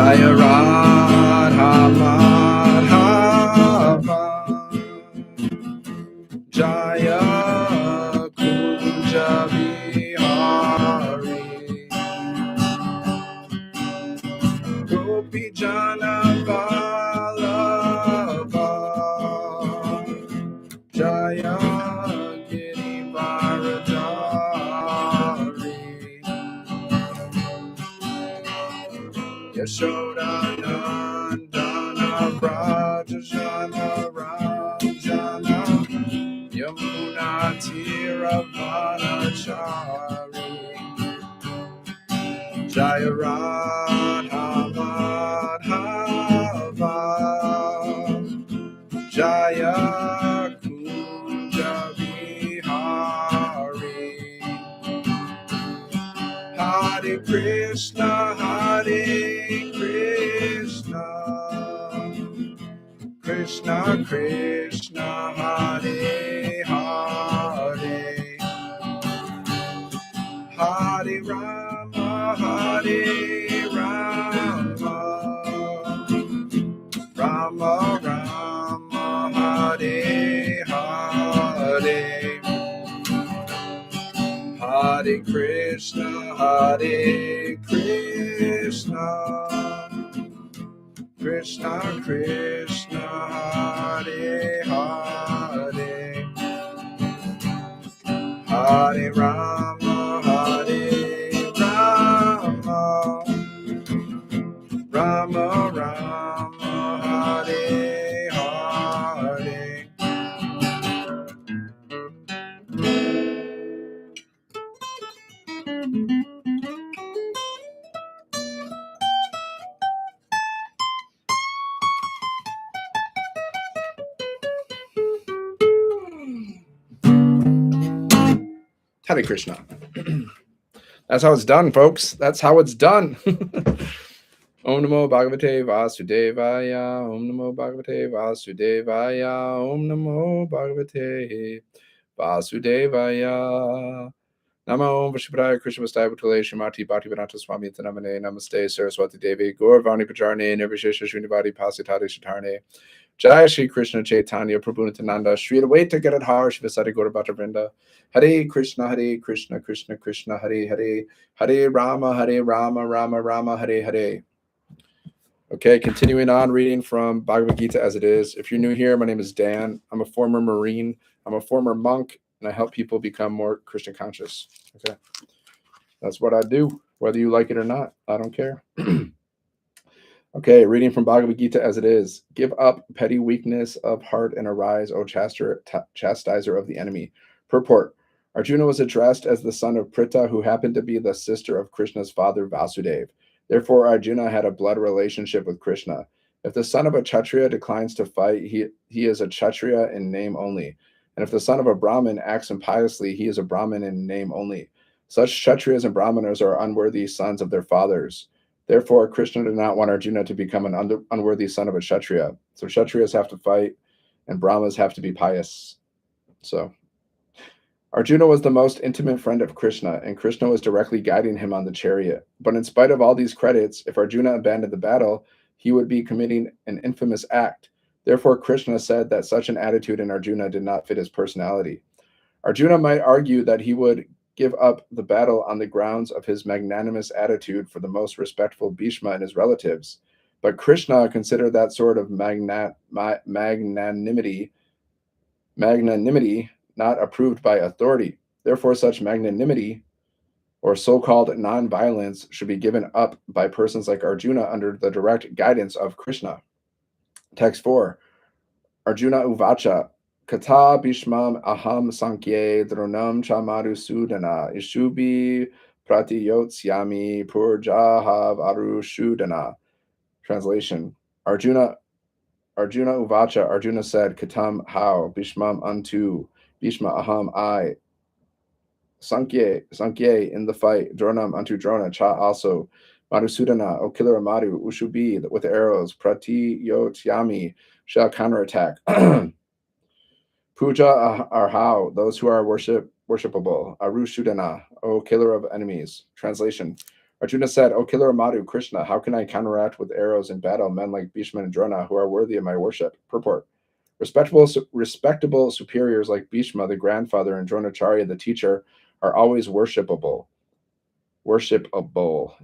Jaya Radha Madhava, Jaya Kunja Vihari, Gopi Jana Vallabha, Jaya Girivaradari, Yashoda Nandana Brajajana Ramjana, Yamuna Tiravanachari, Jaya Radha Madhava, Jaya Kunja Vihari, Hare Krishna, Hare Krishna, Krishna Krishna, Hare Hare, Hare Rama, Hare Rama, Rama Rama, Hare Hare, Hare Krishna, Hare Krishna, Krishna Krishna, Hare Hare, Hare Rama, Hare Rama, Rama Rama, Hare Hare. Hare Krishna. That's how it's done, folks. That's how it's done. Om Namo Bhagavate Vasudevaya. Om Namo Bhagavate Vasudevaya. Om Namo Bhagavate Vasudevaya. Namo Vishnupadaya Krishna Vastaya Bhutale Shrimati Bhaktivedanta Swami Tanamane Namaste Saraswati Devi Gauravani Pajarne Nirvishesha Srinivadi Pasitari Shatarne Jaya Shri Krishna Chaitanya Prabhu Nityananda Shri Advaita Gadadhar Shivasari Gaurabhata Vrinda Hare Krishna Krishna Krishna Hare Hare Hare Rama Rama Rama Hare Hare. Okay, continuing on reading from Bhagavad-Gita As It Is. If you're new here, my name is Dan. I'm a former Marine. I'm a former monk, and I help people become more Krishna conscious. Okay, that's what I do, whether you like it or not. I don't care. Okay, reading from Bhagavad-Gita As It Is. Give up petty weakness of heart and arise, O chastiser of the enemy. Purport. Arjuna was addressed as the son of Pritha, who happened to be the sister of Krishna's father, Vasudeva. Therefore, Arjuna had a blood relationship with Krishna. If the son of a Kshatriya declines to fight, he is a Kshatriya in name only. And if the son of a Brahmin acts impiously, he is a Brahmin in name only. Such Kshatriyas and Brahmanas are unworthy sons of their fathers. Therefore, Krishna did not want Arjuna to become an unworthy son of a Kshatriya. So Kshatriyas have to fight, and Brahmas have to be pious. So Arjuna was the most intimate friend of Krishna, and Krishna was directly guiding him on the chariot. But in spite of all these credits, if Arjuna abandoned the battle, he would be committing an infamous act. Therefore, Krishna said that such an attitude in Arjuna did not fit his personality. Arjuna might argue that he would give up the battle on the grounds of his magnanimous attitude for the most respectful Bhishma and his relatives. But Krishna considered that sort of magnanimity not approved by authority. Therefore, such magnanimity or so-called non-violence should be given up by persons like Arjuna under the direct guidance of Krishna. Text 4. Arjuna Uvacha. Kata Bhishmam Aham Sankhye Dronam Chamadu Sudana Ishubi Pratiyotsami Purjahav Arushudana. Translation. Arjuna Uvacha. Arjuna said, Katam how, Bhishmam unto, Bhishma aham I, Sankhye in the fight, Dronam unto Drona, Cha also, Madhusudana, O killer of Madhu, Ushubi with arrows, Pratiyotyami shall counterattack. Puja are how, those who are worshipable. Arushudana, O killer of enemies. Translation. Arjuna said, O killer of Madhu, Krishna, how can I counteract with arrows in battle men like Bhishma and Drona who are worthy of my worship? Purport. Respectable superiors like Bhishma, the grandfather, and Dronacharya, the teacher, are always worshipable.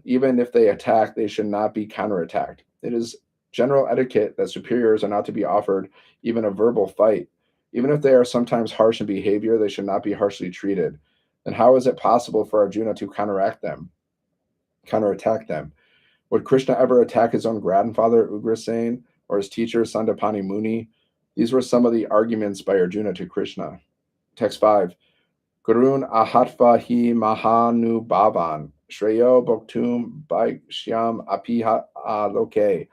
Even if they attack, they should not be counterattacked. It is general etiquette that superiors are not to be offered even a verbal fight. Even if they are sometimes harsh in behavior, they should not be harshly treated. Then how is it possible for Arjuna to counterattack them? Would Krishna ever attack his own grandfather, Ugrasen, or his teacher, Sandapani Muni? These were some of the arguments by Arjuna to Krishna. Text 5. Gurun ahatva hi mahanu bhavan, shreyo bhoktum bhaikshyam apiha aloke,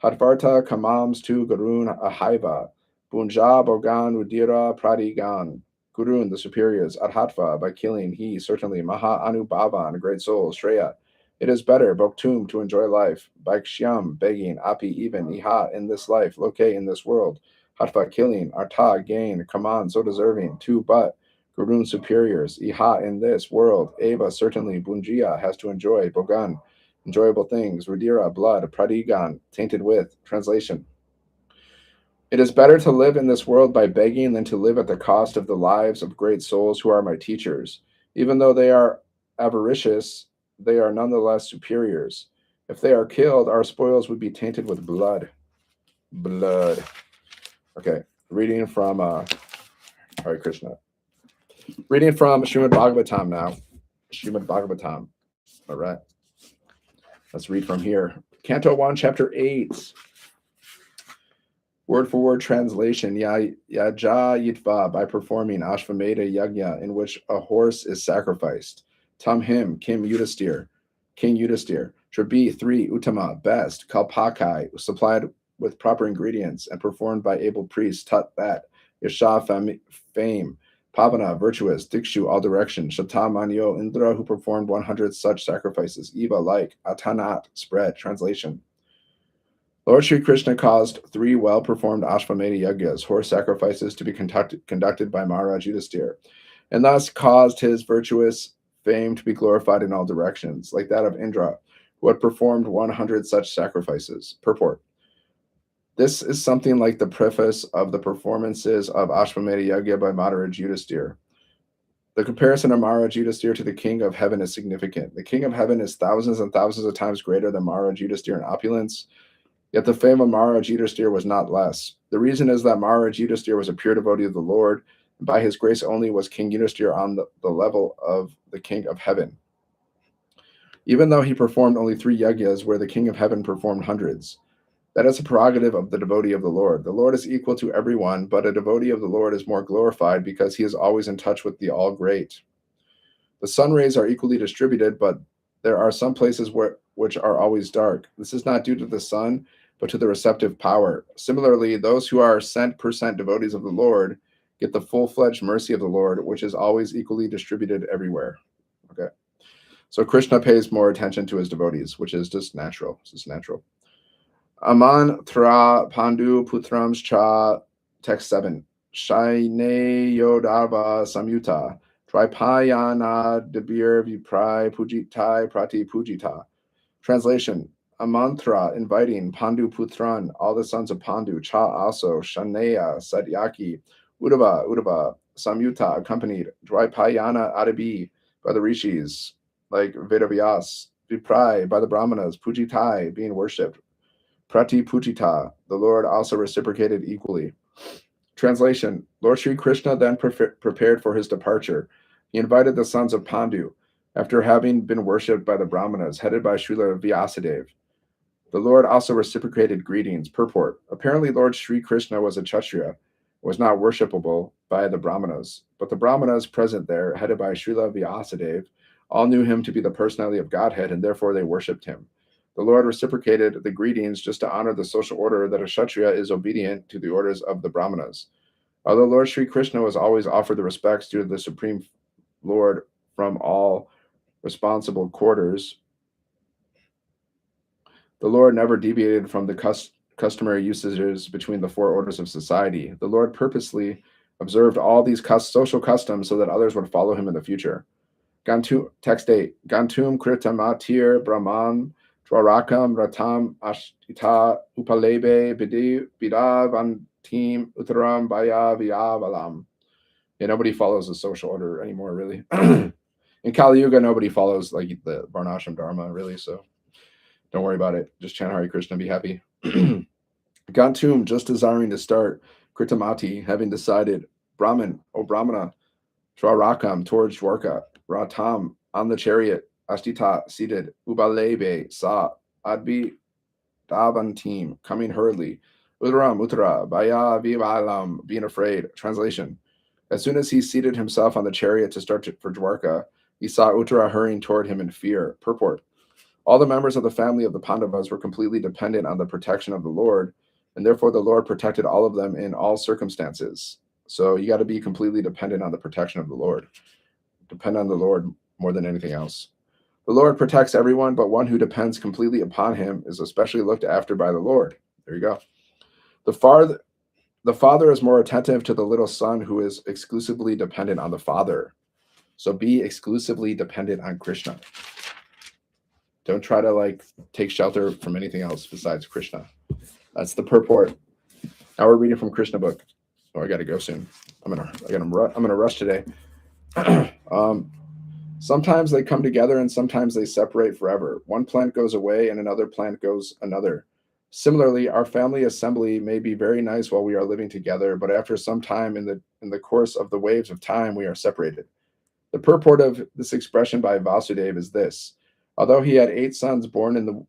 hadvarta kamams tu gurun ahaiva, bunja bogan udira pradigan. Gurun, the superiors, adhatva, by killing, he, certainly, maha anu bhavan, a great soul, shreya. It is better, bhoktum, to enjoy life, bhaikshyam, begging, api, even, iha, in this life, loke, in this world, hatva, killing, arta, gain, kaman, so deserving, tu, but, Gurun superiors, iha, in this world, eva, certainly, bunjia, has to enjoy, bogan, enjoyable things, rudira, blood, pradigan, tainted with. Translation. It is better to live in this world by begging than to live at the cost of the lives of great souls who are my teachers. Even though they are avaricious, they are nonetheless superiors. If they are killed, our spoils would be tainted with blood. Okay, reading from Hare Krishna. Reading from Srimad Bhagavatam now. Srimad Bhagavatam. All right. Let's read from here. Canto 1, Chapter 8. Word for word translation. Yaja Yitva, by performing Ashvamedha Yajna, in which a horse is sacrificed. Tam him, King Yudhisthira. Should be 3, Uttama, best. Kalpakai, supplied with proper ingredients and performed by able priests. Tat, that. Yasha, fame. Pavana, virtuous. Dikshu, all direction. Shata Manyo, Indra, who performed 100 such sacrifices. Eva, like. Atanat, spread. Translation. Lord Sri Krishna caused 3 well-performed Ashvamedha Yajnas, horse sacrifices, to be conducted by Maharaj Yudhisthira, and thus caused his virtuous fame to be glorified in all directions, like that of Indra, who had performed 100 such sacrifices. Purport. This is something like the preface of the performances of Ashvamedha Yajna by Maharaj Yudhisthira. The comparison of Maharaj Yudhisthira to the king of heaven is significant. The king of heaven is thousands and thousands of times greater than Maharaj Yudhisthira in opulence, yet the fame of Maharaj Yudhisthira was not less. The reason is that Maharaj Yudhisthira was a pure devotee of the Lord, and by his grace only was King Yudhisthira on the level of the king of heaven. Even though he performed only 3 yajnas, where the king of heaven performed hundreds. That is a prerogative of the devotee of the Lord. The Lord is equal to everyone, but a devotee of the Lord is more glorified because he is always in touch with the All-Great. The sun rays are equally distributed, but there are some places which are always dark. This is not due to the sun, but to the receptive power. Similarly, those who are cent devotees of the Lord get the full-fledged mercy of the Lord, which is always equally distributed everywhere. Okay. So Krishna pays more attention to his devotees, which is just natural. This is natural. Aman tra pandu putrams cha, text 7. Shaine yodava samyuta, tripayana debir viprai pujitai prati pujita. Translation. A mantra inviting Pandu Putran, all the sons of Pandu, Cha also, Shaneya, Satyaki, Uddhava, Samyuta, accompanied, Dvaipayana Adabi, by the rishis, like Vedavyas, Viprai, by the brahmanas, Pujitai, being worshipped, Prati Pujita, the Lord also reciprocated equally. Translation. Lord Sri Krishna then prepared for his departure. He invited the sons of Pandu, after having been worshipped by the brahmanas, headed by Srila Vyasadeva. The Lord also reciprocated greetings. Purport. Apparently, Lord Sri Krishna was a Kshatriya, was not worshipable by the Brahmanas. But the Brahmanas present there, headed by Srila Vyasadeva, all knew him to be the personality of Godhead, and therefore they worshipped him. The Lord reciprocated the greetings just to honor the social order that a Kshatriya is obedient to the orders of the Brahmanas. Although Lord Sri Krishna was always offered the respects due to the Supreme Lord from all responsible quarters, the Lord never deviated from the customary usages between the 4 orders of society. The Lord purposely observed all these social customs so that others would follow him in the future. Text 8. Gantum Kritamatir Brahman Dwarakam Ratam Ashtita Upalebe Bidavantim Uttaram Baya Vyavalam. Yeah, nobody follows the social order anymore, really. In Kali Yuga, nobody follows like the Varnashram Dharma, really. So don't worry about it. Just chant Hare Krishna, be happy. Gantum, just desiring to start. Kritamati, having decided. Brahman, O Brahmana. Shwarakam, towards Dwarka. Ratam, on the chariot. Ashtita, seated. Ubalebe, sa. Adbi, Davantim, coming hurriedly. Uttaram, Uttara, Baya, Vivalam, being afraid. Translation. As soon as he seated himself on the chariot to start for Dwarka, he saw Uttara hurrying toward him in fear. Purport. All the members of the family of the Pandavas were completely dependent on the protection of the Lord, and therefore the Lord protected all of them in all circumstances. So you got to be completely dependent on the protection of the Lord. Depend on the Lord more than anything else. The Lord protects everyone, but one who depends completely upon him is especially looked after by the Lord. There you go. The father is more attentive to the little son who is exclusively dependent on the father. So be exclusively dependent on Krishna. Don't try to take shelter from anything else besides Krishna. That's the purport. Now we're reading from Krishna book. Oh, I got to go soon. I'm gonna rush today. Sometimes they come together and sometimes they separate forever. One plant goes away and another plant goes another. Similarly, our family assembly may be very nice while we are living together, but after some time in the course of the waves of time, we are separated. The purport of this expression by Vasudeva is this: although he had 8 sons born in the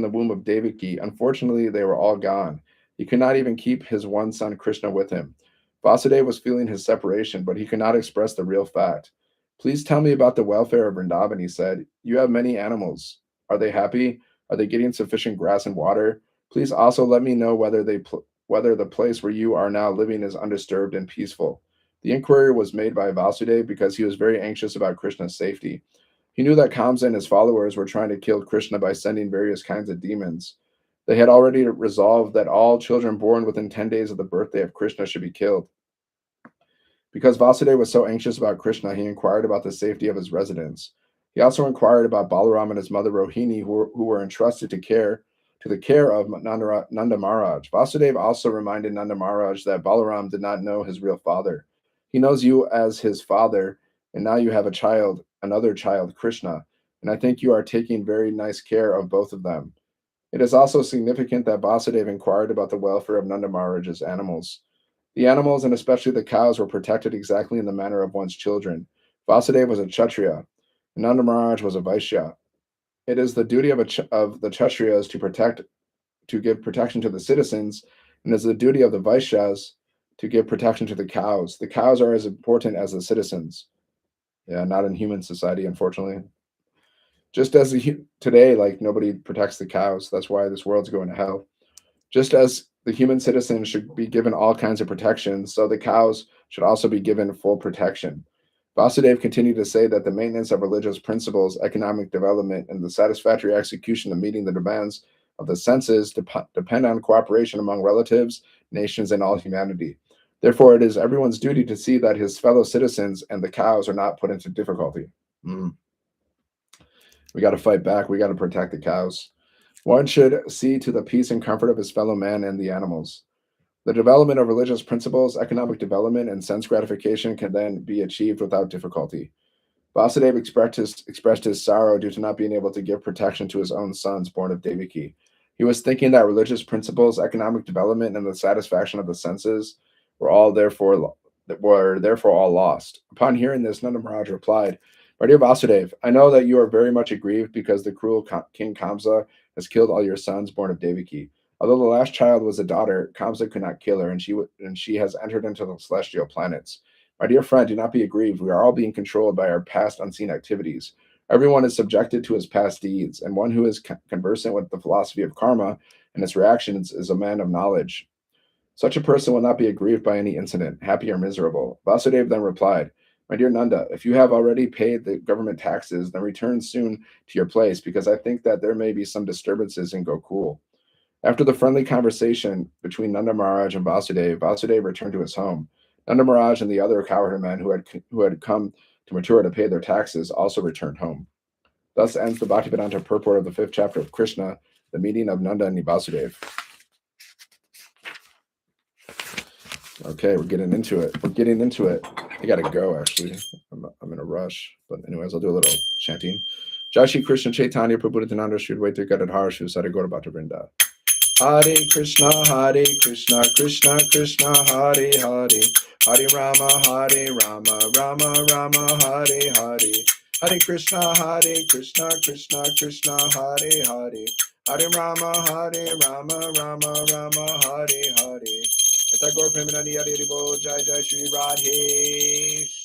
womb of Devaki, unfortunately they were all gone. He could not even keep his one son Krishna with him. Vasudeva was feeling his separation, but he could not express the real fact. Please tell me about the welfare of Vrindavan, he said. You have many animals. Are they happy? Are they getting sufficient grass and water? Please also let me know whether the place where you are now living is undisturbed and peaceful. The inquiry was made by Vasudeva because he was very anxious about Krishna's safety. He knew that Kamsa and his followers were trying to kill Krishna by sending various kinds of demons. They had already resolved that all children born within 10 days of the birthday of Krishna should be killed. Because Vasudeva was so anxious about Krishna, he inquired about the safety of his residents. He also inquired about Balaram and his mother Rohini, who were entrusted to the care of Nanda Maharaj. Vasudeva also reminded Nanda Maharaj that Balaram did not know his real father. He knows you as his father, and now you have another child, Krishna, and I think you are taking very nice care of both of them. It is also significant that Vasudeva inquired about the welfare of Nanda Maharaj's animals. The animals, and especially the cows, were protected exactly in the manner of one's children. Vasudeva was a Kshatriya, and Nanda Maharaj was a Vaishya. It is the duty of the Kshatriyas to give protection to the citizens, and it is the duty of the Vaishyas to give protection to the cows. The cows are as important as the citizens. Yeah, not in human society, unfortunately. Just as today, nobody protects the cows. That's why this world's going to hell. Just as the human citizens should be given all kinds of protection, so the cows should also be given full protection. Vasudeva continued to say that the maintenance of religious principles, economic development, and the satisfactory execution of meeting the demands of the senses depend on cooperation among relatives, nations, and all humanity. Therefore, it is everyone's duty to see that his fellow citizens and the cows are not put into difficulty. We got to fight back. We got to protect the cows. One should see to the peace and comfort of his fellow man and the animals. The development of religious principles, economic development, and sense gratification can then be achieved without difficulty. Vasudeva expressed his sorrow due to not being able to give protection to his own sons born of Devaki. He was thinking that religious principles, economic development, and the satisfaction of the senses were therefore all lost. Upon hearing this, Nanda Maharaj replied, "My dear Vasudeva, I know that you are very much aggrieved because the cruel King Kamsa has killed all your sons born of Devaki. Although the last child was a daughter, Kamsa could not kill her, and she has entered into the celestial planets. My dear friend, do not be aggrieved. We are all being controlled by our past unseen activities. Everyone is subjected to his past deeds, and one who is conversant with the philosophy of karma and its reactions is a man of knowledge. Such a person will not be aggrieved by any incident, happy or miserable." Vasudeva then replied, "My dear Nanda, if you have already paid the government taxes, then return soon to your place, because I think that there may be some disturbances in Gokul." After the friendly conversation between Nanda Maharaj and Vasudeva, Vasudeva returned to his home. Nanda Maharaj and the other cowherd men who had come to Mathura to pay their taxes, also returned home. Thus ends the Bhaktivedanta purport of the 5th chapter of Krishna, the meeting of Nanda and Vasudev. Okay, we're getting into it. I gotta go, actually. I'm in a rush. But anyways, I'll do a little chanting. Jai Shri Krishna Chaitanya Prabhu Nityananda Shri Advaita Gadadhar Shri Sari Gaura Bhakta Vrinda. Hare Krishna Krishna Krishna Hare Hare, Hare Rama Rama Rama Hare Hare, Hare Krishna Krishna Krishna Hare Hare, Hare Rama Rama Rama Hare Hare. Jai Jai Shri Radhe.